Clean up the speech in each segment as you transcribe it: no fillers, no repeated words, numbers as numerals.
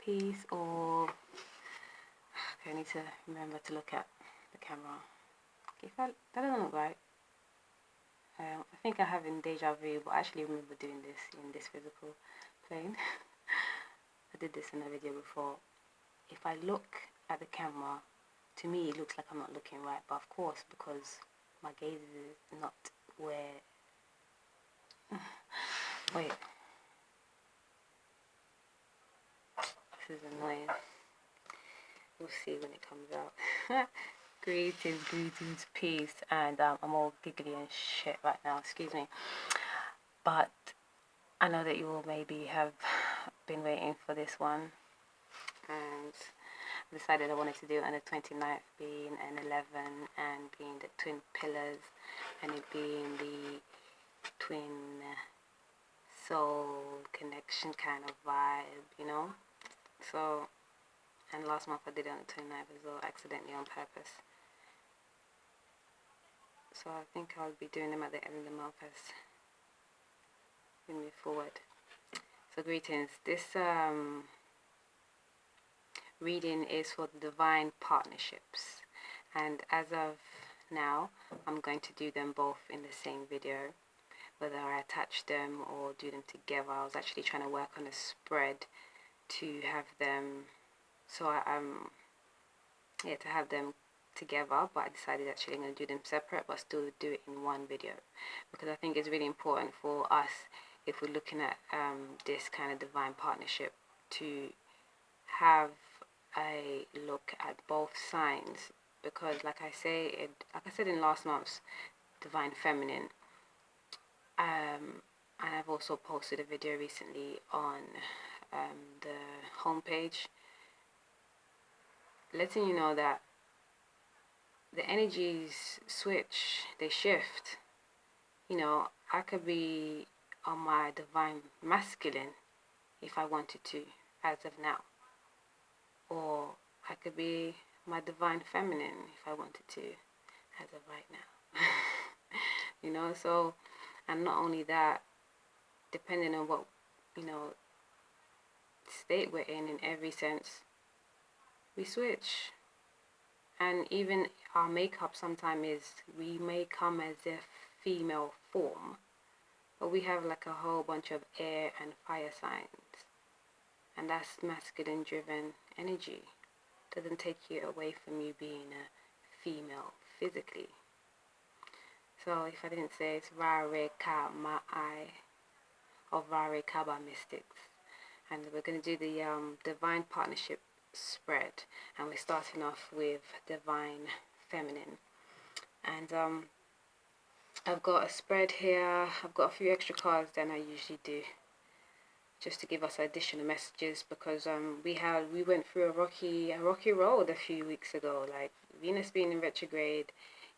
piece, or okay, I need to remember to look at the camera. Okay, that doesn't look right. I think I have in Deja Vu, but I actually remember doing this in this physical plane. I did this in a video before. If I look at the camera, to me it looks like I'm not looking right, but of course, because my gaze is not where... Wait. This is annoying. We'll see when it comes out. Greetings, peace, and I'm all giggly and shit right now, excuse me. But I know that you all maybe have been waiting for this one, and I decided I wanted to do it on the 29th, being an 11 and being the twin pillars, and it being the twin soul connection kind of vibe, you know. So, and last month I did it on the 29th as well, accidentally on purpose. So I think I'll be doing them at the end of the month as we move forward. So greetings. This reading is for the divine partnerships, and as of now I'm going to do them both in the same video, whether I attach them or do them together. I was actually trying to work on a spread to have them, so to have them together, but I decided actually I'm going to do them separate but still do it in one video, because I think it's really important for us, if we're looking at this kind of divine partnership, to have a look at both signs, because like I said in last month's Divine Feminine, and I've also posted a video recently on the homepage letting you know that the energies switch, they shift. You know, I could be on my divine masculine if I wanted to, as of now, or I could be my divine feminine if I wanted to, as of right now. You know, so, and not only that, depending on what, you know, state we're in every sense, we switch. And even our makeup sometimes is, we may come as a female form, but we have like a whole bunch of air and fire signs, and that's masculine driven energy. Doesn't take you away from you being a female physically. So if I didn't say, it's Rare Ka Ma'ai, or Rare Kaba Mystics, and we're going to do the divine partnership spread, and we're starting off with Divine Feminine. And I've got a spread here. I've got a few extra cards than I usually do, just to give us additional messages, because we went through a rocky road a few weeks ago. Like Venus being in retrograde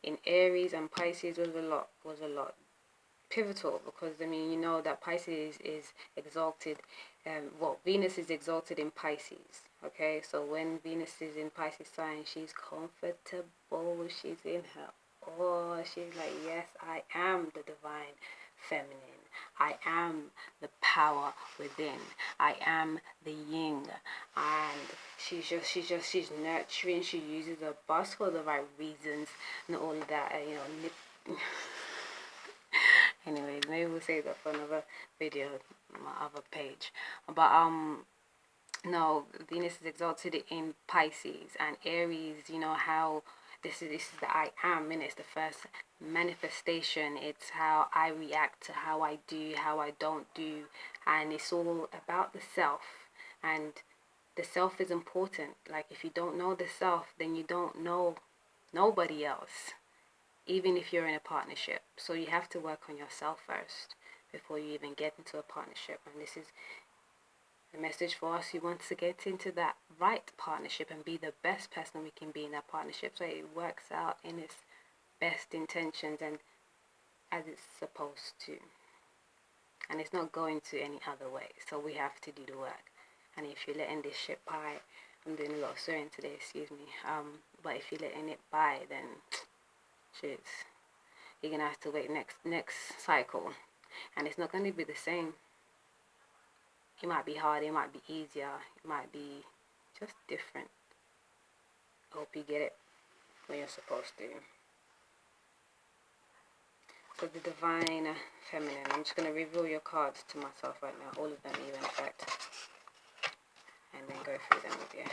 in Aries and Pisces was a lot pivotal, because I mean, you know that Pisces is exalted, Venus is exalted in Pisces. Okay, so when Venus is in Pisces sign, she's comfortable, she's in her awe, she's like, yes, I am the divine feminine, I am the power within, I am the yin, and she's nurturing, she uses her bust for the right reasons and all of that, you know. Anyways, maybe we'll save that for another video on my other page. But no, Venus is exalted in Pisces, and Aries, you know how this is the I am, and it's the first manifestation. It's how I react to how I do, how I don't do, and it's all about the self. And the self is important. Like, if you don't know the self, then you don't know nobody else, even if you're in a partnership. So you have to work on yourself first before you even get into a partnership. And this is a message for us who wants to get into that right partnership and be the best person we can be in that partnership, so it works out in its best intentions and as it's supposed to, and it's not going to any other way. So we have to do the work. And if you're letting this shit by, I'm doing a lot of swearing today, excuse me, but if you're letting it by, then shit, you're gonna have to wait next cycle, and it's not going to be the same. It might be hard, it might be easier, it might be just different. I hope you get it when you're supposed to. So the Divine Feminine, I'm just going to reveal your cards to myself right now, all of them even, in fact, and then go through them with you.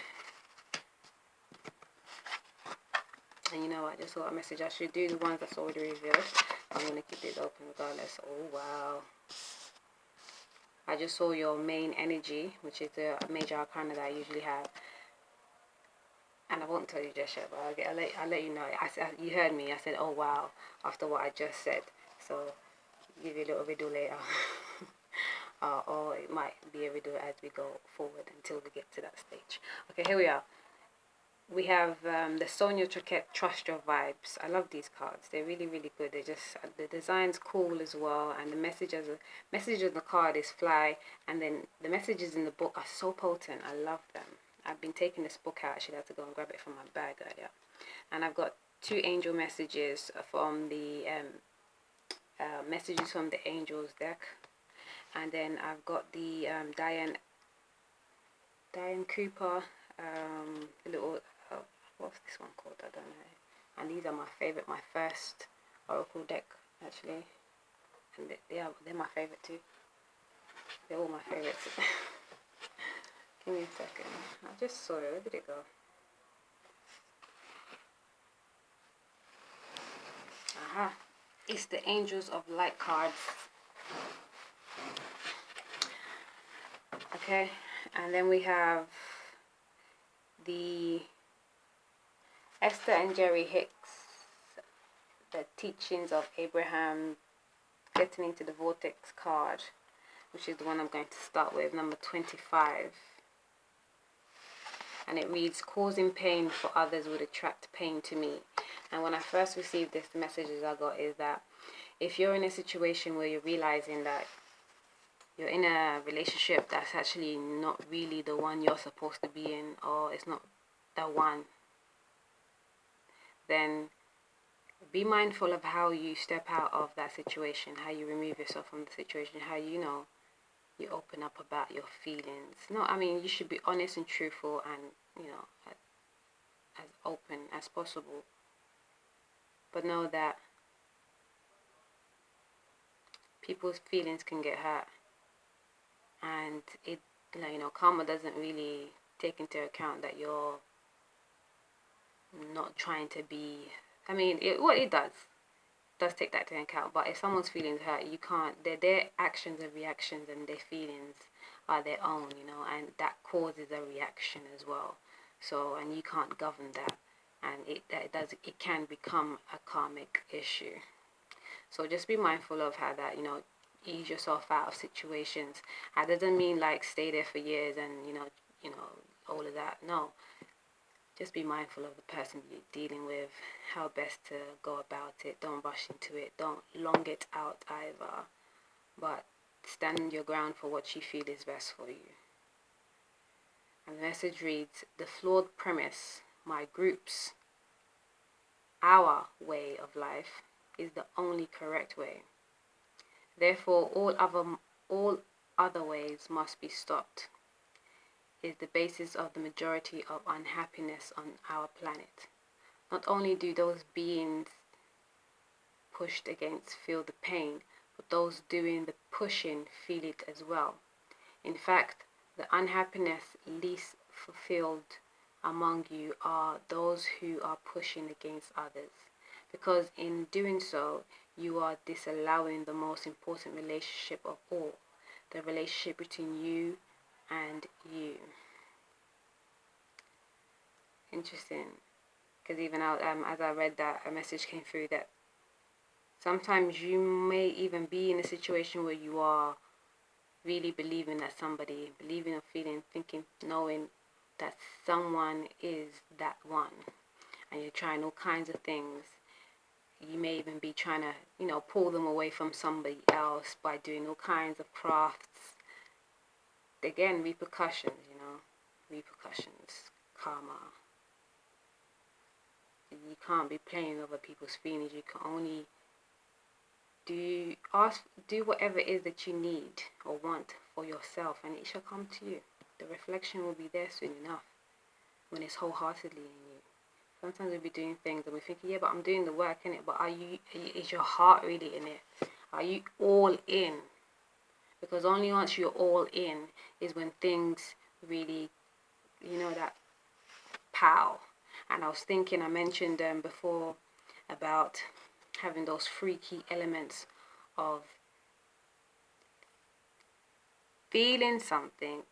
And you know what, I just saw a message. I should do the ones that's already revealed. I'm going to keep these open regardless. Oh, wow. I just saw your main energy, which is the major arcana that I usually have. And I won't tell you just yet, but I'll let you know. You heard me. I said, oh, wow, after what I just said. So, give you a little riddle later. Or it might be a riddle as we go forward until we get to that stage. Okay, here we are. We have the Sonia Troquette Trust Your Vibes. I love these cards. They're really, really good. They just, the design's cool as well. And the message of the card is fly. And then the messages in the book are so potent. I love them. I've been taking this book out. I should have to go and grab it from my bag earlier. And I've got 2 angel messages from the messages from the angels deck. And then I've got the Diane Cooper, the little, what's this one called? I don't know. And these are my favorite, my first oracle deck actually. And they're my favorite too. They're all my favorites. Give me a second. I just saw it. Where did it go? Aha. It's the Angels of Light cards. Okay. And then we have the Esther and Jerry Hicks, the Teachings of Abraham, Getting into the Vortex card, which is the one I'm going to start with, number 25. And it reads, causing pain for others would attract pain to me. And when I first received this, the messages I got is that if you're in a situation where you're realizing that you're in a relationship that's actually not really the one you're supposed to be in, or it's not the one, then be mindful of how you step out of that situation, how you remove yourself from the situation, how you open up about your feelings. No, I mean, you should be honest and truthful and, as open as possible. But know that people's feelings can get hurt. And it, karma doesn't really take into account that you're not trying to be, I mean, it does take that into account. But if someone's feelings hurt, you can't, their actions and reactions and their feelings are their own, and that causes a reaction as well. So, and you can't govern that, and it can become a karmic issue. So just be mindful of how that, ease yourself out of situations. That doesn't mean like stay there for years and all of that. No, just be mindful of the person you're dealing with, how best to go about it. Don't rush into it. Don't long it out either, but stand your ground for what you feel is best for you. And the message reads, the flawed premise, my group's, our way of life is the only correct way. Therefore, all other ways must be stopped. Is the basis of the majority of unhappiness on our planet. Not only do those beings pushed against feel the pain, but those doing the pushing feel it as well. In fact, the unhappiness least fulfilled among you are those who are pushing against others, because in doing so, you are disallowing the most important relationship of all, the relationship between you and you. Interesting, because even as I read that, a message came through that sometimes you may even be in a situation where you are really believing that somebody, believing or feeling, thinking, knowing that someone is that one, and you're trying all kinds of things. You may even be trying to, pull them away from somebody else by doing all kinds of crafts. Again, repercussions, karma. You can't be playing over people's feelings. You can only do whatever it is that you need or want for yourself, and it shall come to you. The reflection will be there soon enough when it's wholeheartedly in you. Sometimes we'll be doing things and we're thinking, yeah, but I'm doing the work in it, but is your heart really in it? Are you all in? Because only once you're all in is when things really, that pow. And I was thinking, I mentioned before about having those three key elements of feeling something,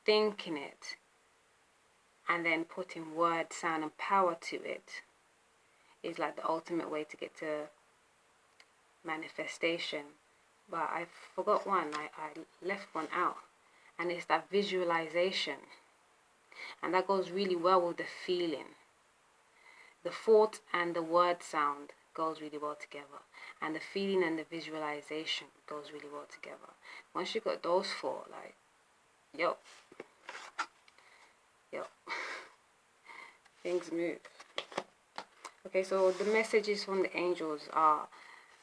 thinking it, and then putting word, sound, and power to it is like the ultimate way to get to manifestation. But I forgot one. I left one out, and it's that visualization, and that goes really well with the feeling. The thought and the word sound goes really well together, and the feeling and the visualization goes really well together. Once you got those four, like, yo, things move. Okay, so the messages from the angels are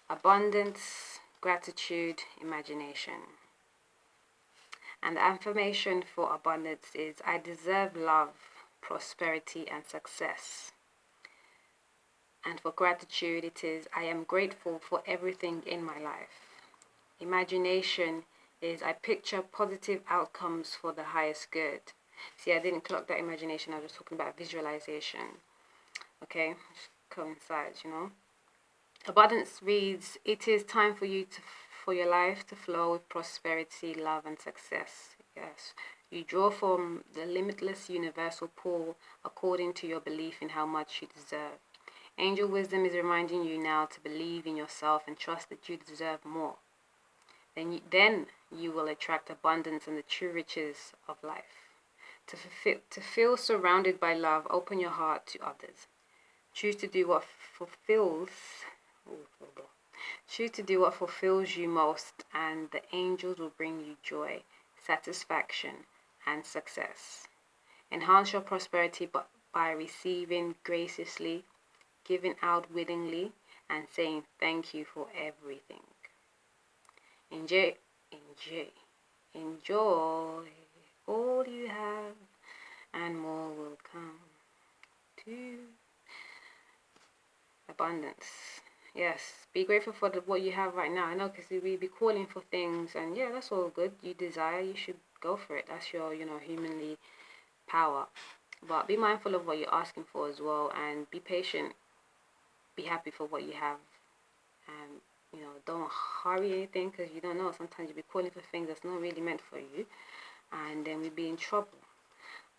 abundance, gratitude, imagination. And the affirmation for abundance is, I deserve love, prosperity, and success. And for gratitude, it is, I am grateful for everything in my life. Imagination is, I picture positive outcomes for the highest good. See, I didn't clock that imagination. I was talking about visualization. Okay, which coincides, Abundance reads, it is time for your life to flow with prosperity, love, and success. Yes, you draw from the limitless universal pool according to your belief in how much you deserve. Angel wisdom is reminding you now to believe in yourself and trust that you deserve more. Then you will attract abundance and the true riches of life. To feel surrounded by love, open your heart to others. Choose to do what fulfills you most, and the angels will bring you joy, satisfaction, and success. Enhance your prosperity by receiving graciously, giving out willingly, and saying thank you for everything. Enjoy all you have, and more will come to abundance. Yes, be grateful for what you have right now. I know, because we be calling for things, and yeah, that's all good. You desire, you should go for it. That's your, humanly power. But be mindful of what you're asking for as well, and be patient. Be happy for what you have, and don't hurry anything, because you don't know. Sometimes you'll be calling for things that's not really meant for you, and then we'll be in trouble.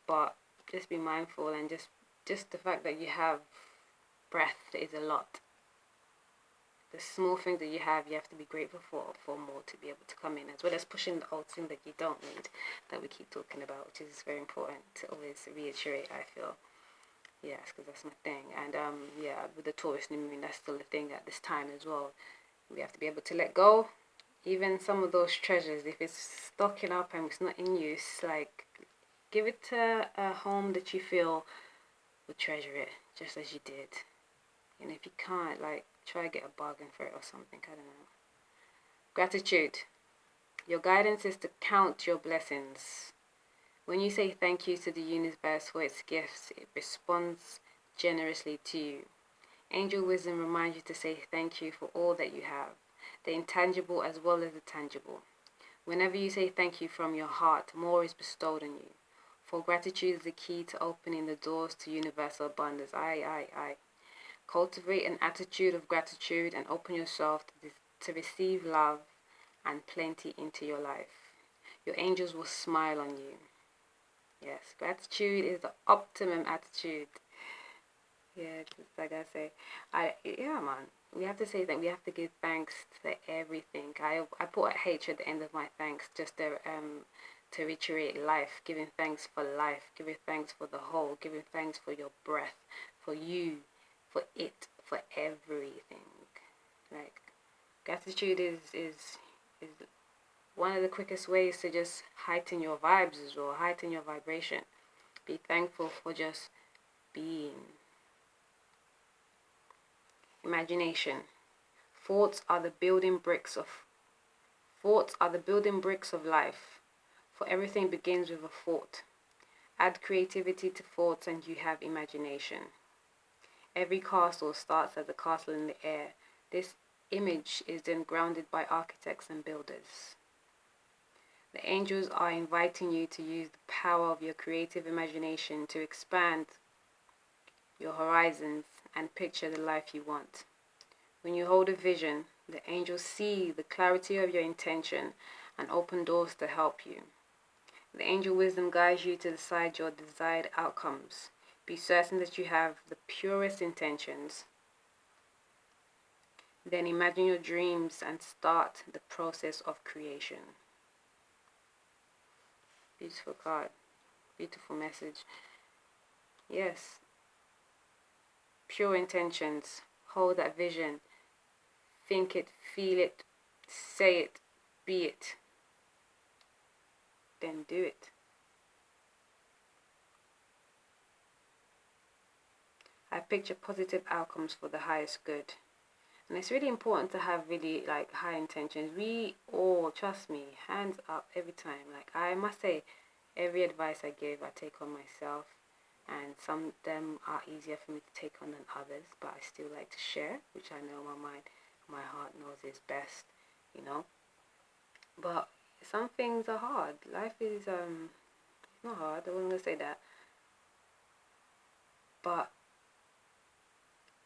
But just be mindful, and just the fact that you have breath is a lot. The small things that you have to be grateful for more to be able to come in, as well as pushing the old thing that you don't need, that we keep talking about, which is very important to always reiterate, I feel. Yes, because that's my thing. And with the Taurus new moon, that's still a thing at this time as well. We have to be able to let go, even some of those treasures. If it's stocking up and it's not in use, like, give it to a home that you feel would treasure it just as you did. And if you can't, like, try to get a bargain for it or something. I don't know. Gratitude. Your guidance is to count your blessings. When you say thank you to the universe for its gifts, it responds generously to you. Angel wisdom reminds you to say thank you for all that you have, the intangible as well as the tangible. Whenever you say thank you from your heart, more is bestowed on you. For gratitude is the key to opening the doors to universal abundance. Aye. Cultivate an attitude of gratitude and open yourself to receive love and plenty into your life. Your angels will smile on you. Yes, gratitude is the optimum attitude. Yeah, like I say, man. We have to say that we have to give thanks to everything. I put a H at the end of my thanks, just to reiterate life, giving thanks for life, giving thanks for the whole, giving thanks for your breath, for you, for it, for everything. Like, gratitude is one of the quickest ways to just heighten your vibes as well, heighten your vibration. Be thankful for just being. Imagination. Thoughts are the building bricks of life. For everything begins with a thought. Add creativity to thoughts and you have imagination. Every castle starts as a castle in the air. This image is then grounded by architects and builders. The angels are inviting you to use the power of your creative imagination to expand your horizons and picture the life you want. When you hold a vision, the angels see the clarity of your intention and open doors to help you. The angel wisdom guides you to decide your desired outcomes. Be certain that you have the purest intentions. Then imagine your dreams and start the process of creation. Beautiful card. Beautiful message. Yes. Pure intentions. Hold that vision. Think it, feel it, say it, be it. Then do it. I picture positive outcomes for the highest good. And it's really important to have really like high intentions. We all, trust me, hands up every time. Like I must say, every advice I give, I take on myself. And some of them are easier for me to take on than others. But I still like to share, which I know my heart knows is best, you know. But some things are hard. Life is, it's not hard. I wasn't going to say that. But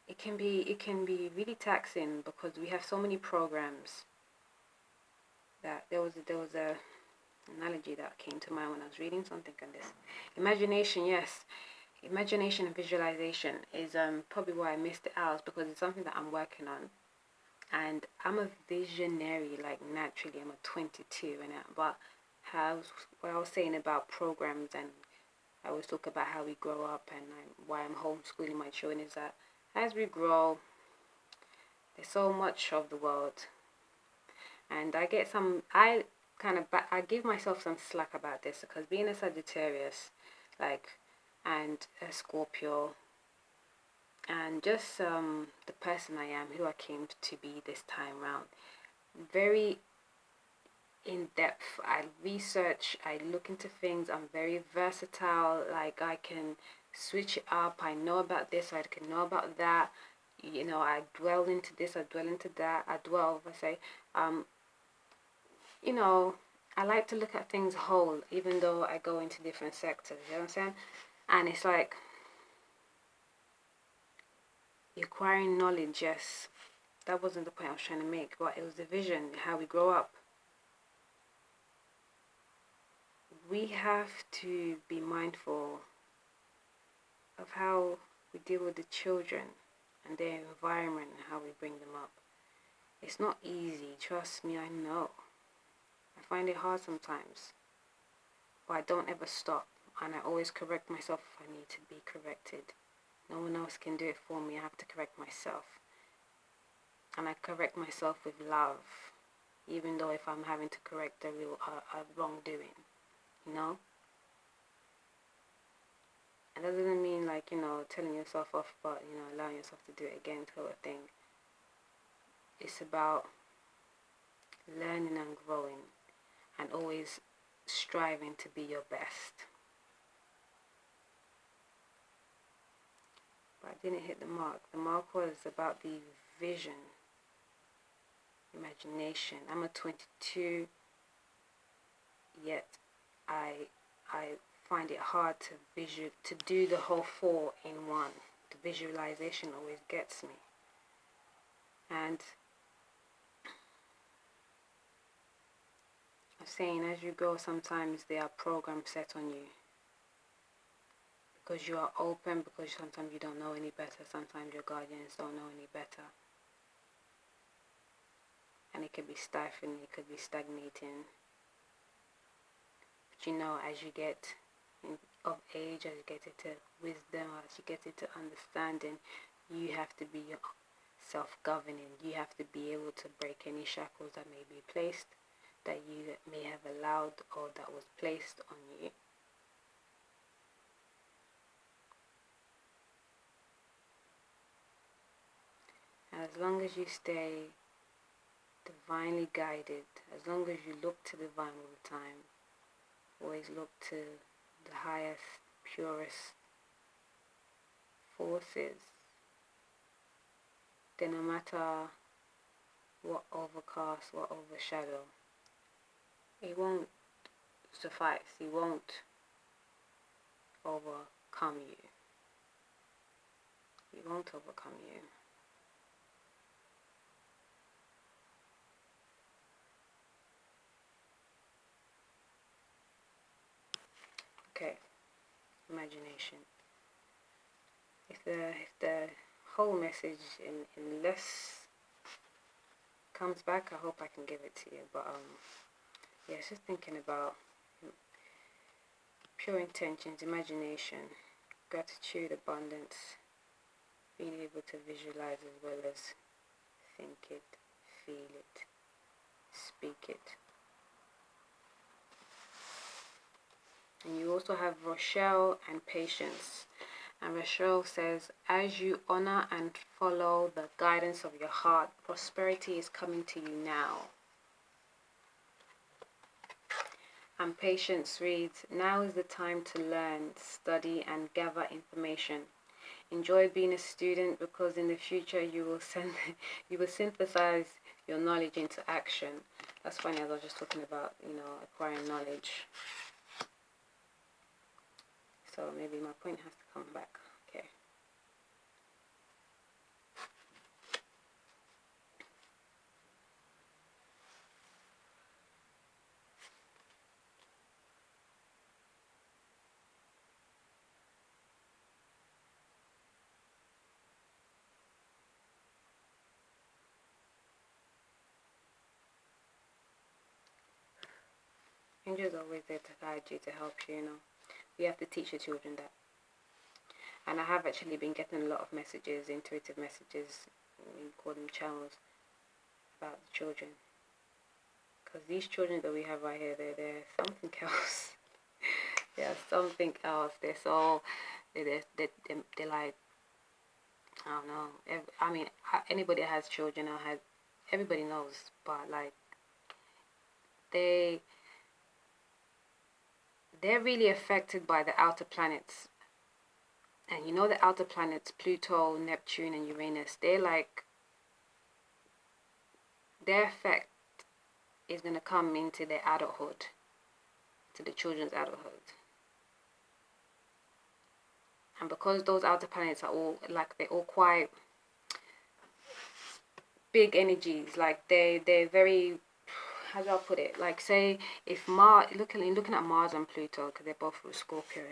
it can be really taxing because we have so many programs that there was a analogy that came to mind when I was reading something on this. Imagination, yes. Imagination and visualization is probably why I missed it out, because it's something that I'm working on. And I'm a visionary, like naturally. I'm a 22 and but what I was saying about programs, and I always talk about how we grow up and why I'm homeschooling my children, is that as we grow, there's so much of the world, and I give myself some slack about this, because being a Sagittarius, and a Scorpio, and just the person I am, who I came to be this time round, very in depth. I research, I look into things. I'm very versatile. Like I can switch it up. I know about this, I can know about that. You know, I dwell into this, I dwell into that. You know, I like to look at things whole, even though I go into different sectors. You know what I'm saying? And it's like acquiring knowledge. Yes, that wasn't the point I was trying to make, but it was the vision, how we grow up. We have to be mindful of how we deal with the children and their environment and how we bring them up. It's not easy, trust me, I know. I find it hard sometimes, but I don't ever stop, and I always correct myself if I need to be corrected. No one else can do it for me. I have to correct myself, and I correct myself with love, even though if I'm having to correct a wrongdoing, you know. And that doesn't mean like, you know, telling yourself off, but, you know, allowing yourself to do it again, sort of thing. It's about learning and growing and always striving to be your best. But I didn't hit the mark. The mark was about the vision, imagination. I'm a 22, yet I find it hard to do the whole 4 in one. The visualization always gets me. And I'm saying, as you go, sometimes there are programs set on you because you are open, because sometimes you don't know any better. Sometimes your guardians don't know any better, and it could be stifling, it could be stagnating. But you know, as you get of age, as you get into wisdom, as you get into understanding, you have to be self-governing. You have to be able to break any shackles that may be placed, that you may have allowed, or that was placed on you. And as long as you stay divinely guided. As long as you look to divine all the time, always look to the highest, purest forces, then no matter what overcast, what overshadow, it won't suffice, it won't overcome you. It won't overcome you. Okay, imagination. If the whole message in less comes back, I hope I can give it to you. But yeah, it's just thinking about pure intentions, imagination, gratitude, abundance, being able to visualize as well as think it, feel it, speak it. And you also have Rochelle and patience. And Rochelle says, as you honor and follow the guidance of your heart, prosperity is coming to you now. And Patience reads, now is the time to learn, study, and gather information. Enjoy being a student, because in the future you will synthesize your knowledge into action. That's funny, as I was just talking about, acquiring knowledge. So maybe my point has to come back. Okay. Angels are always there to guide you, to help you, You have to teach your children that. And I have actually been getting a lot of messages, intuitive messages, we call them channels, about the children. Because these children that we have right here, they're something else. They're something else. They're so, they're like, I don't know. I mean, anybody that has children or everybody knows, but like, they're really affected by the outer planets. And the outer planets, Pluto, Neptune, and Uranus, they're like, their effect is going to come into their adulthood, to the children's adulthood. And because those outer planets are all, like, they're all quite big energies, like, they're very, how do I put it? Like, say, if Mars, looking at Mars and Pluto, because they're both through Scorpio,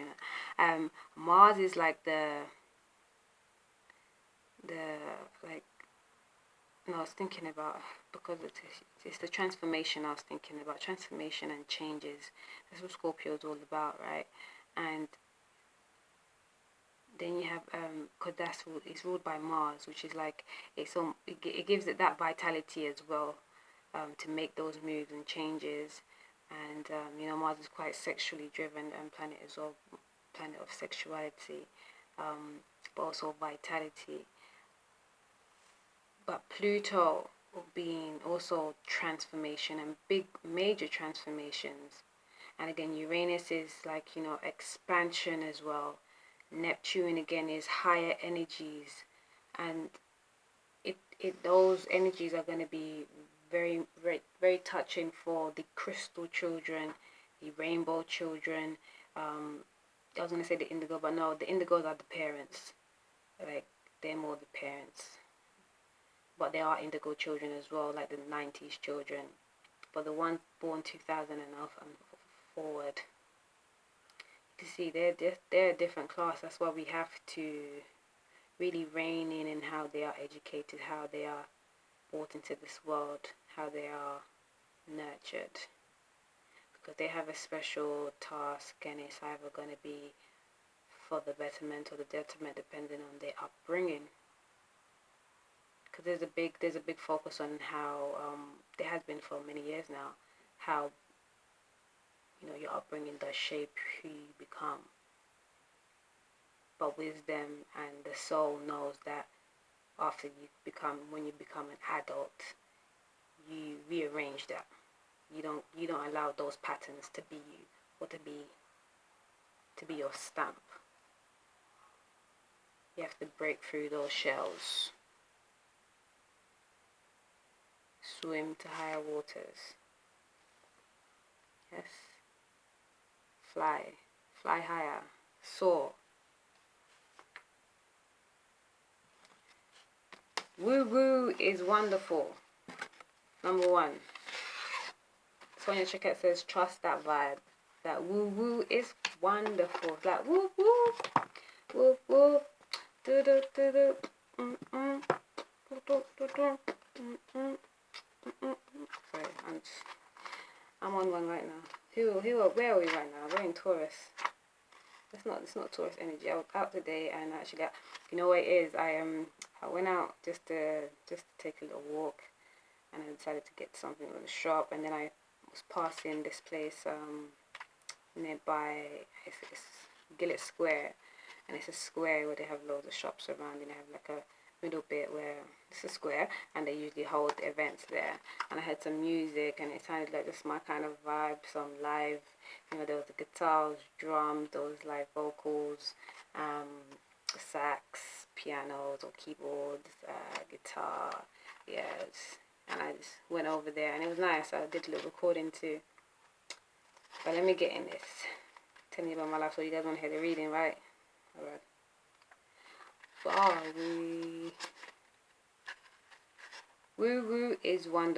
Mars is like like, no, I was thinking about, because it's the transformation. I was thinking about transformation and changes. That's what Scorpio is all about, right? And then you have, because it's ruled by Mars, which is like, it gives it that vitality as well, to make those moves and changes. And Mars is quite sexually driven, and planet is all planet of sexuality, but also vitality. But Pluto being also transformation and big major transformations. And again, Uranus is like, expansion as well. Neptune again is higher energies, and those energies are going to be very, very, very touching for the crystal children, the rainbow children. I was going to say the indigo, but no, the indigos are the parents. Like, they're more the parents. But there are indigo children as well, like the 90s children. But the ones born 2000 and forward, you see, they're a different class. That's why we have to really rein in how they are educated, how they are brought into this world, how they are nurtured. Because they have a special task, and it's either going to be for the betterment or the detriment, depending on their upbringing. Because there's a big focus on how, there has been for many years now, how your upbringing does shape who you become. But wisdom and the soul knows that when you become an adult, you rearrange that. You don't allow those patterns to be you, or to be your stamp. You have to break through those shells. Swim to higher waters. Yes. Fly higher, soar. Woo woo is wonderful. Number 1. Sonia Chiquette says, trust that vibe. That woo woo is wonderful. It's like woo woo, woo woo, do do do do, Sorry, I'm on one right now. Where are we right now? We're in Taurus. It's not Taurus energy. I was out today, and actually, you know what it is? I went out just to take a little walk, and I decided to get something from the shop, and then I was passing this place nearby. It's Gillett Square, and it's a square where they have loads of shops around, and they have like a middle bit where it's a square, and they usually hold events there. And I heard some music, and it sounded like just my kind of vibe. Some live, you know, there was the guitars, drums, there was live vocals, sax, pianos or keyboards, guitar, yes. And I just went over there, and it was nice. I did a little recording too. But let me get in this. Tell me about my life, so you guys want to hear the reading, right? Alright. Woo woo is wonderful.